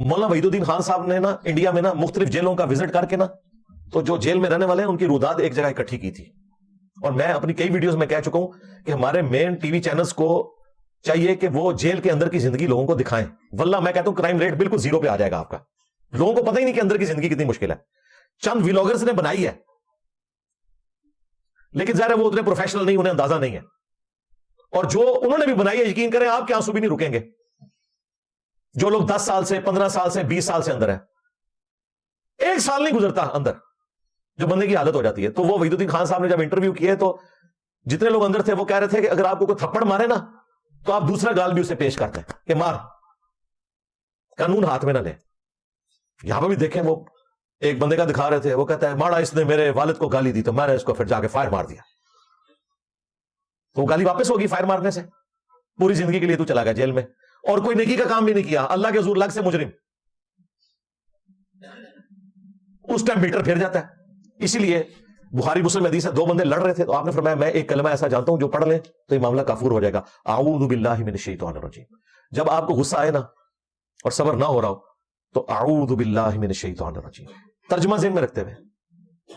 مولانا وحید الدین خان صاحب نے نا انڈیا میں نا مختلف جیلوں کا وزٹ کر کے نا تو جو جیل میں رہنے والے ہیں ان کی روداد ایک جگہ اکٹھی کی تھی. اور میں اپنی کئی ویڈیوز میں کہہ چکا ہوں کہ ہمارے مین ٹی وی چینلز کو چاہیے کہ وہ جیل کے اندر کی زندگی لوگوں کو دکھائیں. واللہ میں کہتا ہوں کرائم ریٹ بالکل زیرو پہ آ جائے گا آپ کا. لوگوں کو پتہ ہی نہیں کہ اندر کی زندگی کتنی مشکل ہے. چند ویلاگرز نے بنائی ہے لیکن ظاہر ہے وہ اتنے پروفیشنل نہیں, انہیں اندازہ نہیں ہے. اور جو انہوں نے بھی بنائی ہے یقین کریں آپ کے آنسو بھی نہیں رکیں گے. جو لوگ 10 سال سے 15 سال سے 20 سال سے اندر ہے, 1 سال نہیں گزرتا اندر جو بندے کی حالت ہو جاتی ہے. تو وہ وحید الدین خان صاحب نے جب انٹرویو کیے تو جتنے لوگ اندر تھے وہ کہہ رہے تھے کہ اگر آپ کو کوئی تھپڑ مارے نا تو آپ دوسرا گال بھی اسے پیش کرتے ہیں کہ مار, قانون ہاتھ میں نہ لے. یہاں پہ بھی دیکھیں وہ ایک بندے کا دکھا رہے تھے, وہ کہتا ہے ماڑا اس نے میرے والد کو گالی دی تو میں نے اس کو پھر جا کے فائر مار دیا. تو گالی واپس ہوگی فائر مارنے سے؟ پوری زندگی کے لیے تو چلا گیا جیل میں اور کوئی نیکی کا کام بھی نہیں کیا. اللہ کے حضور لگ سے مجرم, اس ٹائم میٹر پھر جاتا ہے. اسی لیے بخاری مسلم حدیث ہے, 2 بندے لڑ رہے تھے تو آپ نے فرمایا میں ایک کلمہ ایسا جانتا ہوں جو پڑھ لیں تو یہ معاملہ کافور ہو جائے گا, اعوذ باللہ من الشیطان الرجیم. جب آپ کو غصہ آئے نا اور صبر نہ ہو رہا ہو تو اعوذ باللہ من الشیطان الرجیم ترجمہ ذہن میں رکھتے ہوئے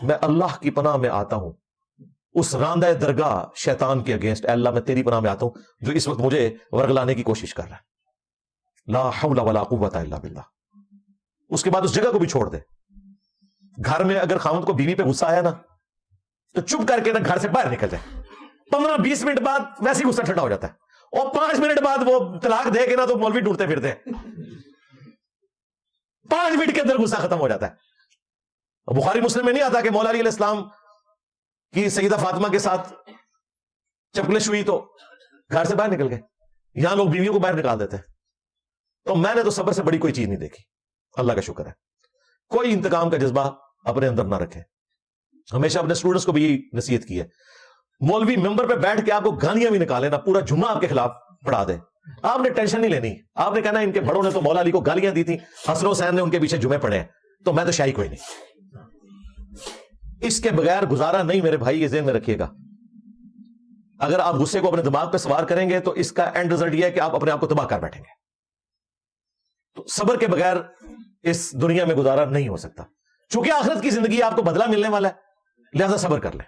میں اللہ کی پناہ میں آتا ہوں اس راندہ درگاہ شیطان کے اگینسٹ. اے اللہ میں تیری پناہ میں آتا ہوں جو اس وقت مجھے ورگلانے کی کوشش کر رہا ہے. لا حول ولا قوت الا باللہ. اس کے بعد اس جگہ کو بھی چھوڑ دے. گھر میں اگر خاوند کو بیوی پہ غصہ آیا نا تو چپ کر کے نا گھر سے باہر نکل جائے. 15-20 منٹ بعد ویسے ہی غصہ ٹھنڈا ہو جاتا ہے اور 5 منٹ بعد وہ طلاق دے کے نا تو مولوی ڈھونڈتے پھرتے ہیں. 5 منٹ کے اندر غصہ ختم ہو جاتا ہے. بخاری مسلم میں نہیں آتا کہ مولا علی علیہ السلام کی سیدہ فاطمہ کے ساتھ چپکلش ہوئی تو گھر سے باہر نکل گئے. یہاں لوگ بیویوں کو باہر نکال دیتے ہیں. تو میں نے تو صبر سے بڑی کوئی چیز نہیں دیکھی. اللہ کا شکر ہے. کوئی انتقام کا جذبہ اپنے اندر نہ رکھے. ہمیشہ اپنے اسٹوڈنٹس کو بھی یہی نصیحت کی ہے. مولوی ممبر پہ بیٹھ کے آپ کو گالیاں بھی نکالے نا, پورا جمعہ آپ کے خلاف پڑھا دے, آپ نے ٹینشن نہیں لینی. آپ نے کہنا ان کے بڑوں نے تو مولا علی کو گالیاں دی تھی, حسن حسین نے ان کے پیچھے جمعے پڑھے ہیں, تو میں تو شاہی کوئی نہیں. اس کے بغیر گزارا نہیں میرے بھائی, یہ ذہن میں رکھیے گا. اگر آپ غصے کو اپنے دماغ پہ سوار کریں گے تو اس کا اینڈ رزلٹ یہ ہے کہ آپ اپنے آپ کو تباہ کر بیٹھیں گے. تو صبر کے بغیر اس دنیا میں گزارا نہیں ہو سکتا. چونکہ آخرت کی زندگی آپ کو بدلہ ملنے والا ہے, لہذا صبر کر لیں.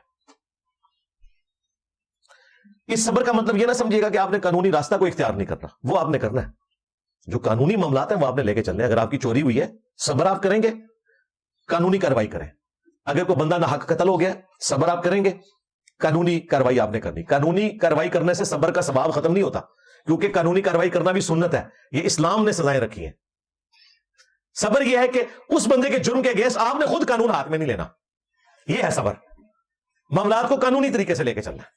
اس صبر کا مطلب یہ نہ سمجھیے گا کہ آپ نے قانونی راستہ کو اختیار نہیں کرنا, وہ آپ نے کرنا ہے. جو قانونی معاملات ہیں وہ آپ نے لے کے چلنے ہیں. اگر آپ کی چوری ہوئی ہے صبر آپ کریں گے, قانونی کارروائی کریں. اگر کوئی بندہ ناحق قتل ہو گیا صبر آپ کریں گے, قانونی کارروائی آپ نے کرنی. قانونی کارروائی کرنے سے صبر کا ثواب ختم نہیں ہوتا, کیونکہ قانونی کارروائی کرنا بھی سنت ہے. یہ اسلام نے سزائیں رکھی ہیں. صبر یہ ہے کہ اس بندے کے جرم کے اگینسٹ آپ نے خود قانون ہاتھ میں نہیں لینا. یہ ہے صبر. معاملات کو قانونی طریقے سے لے کے چلنا ہے.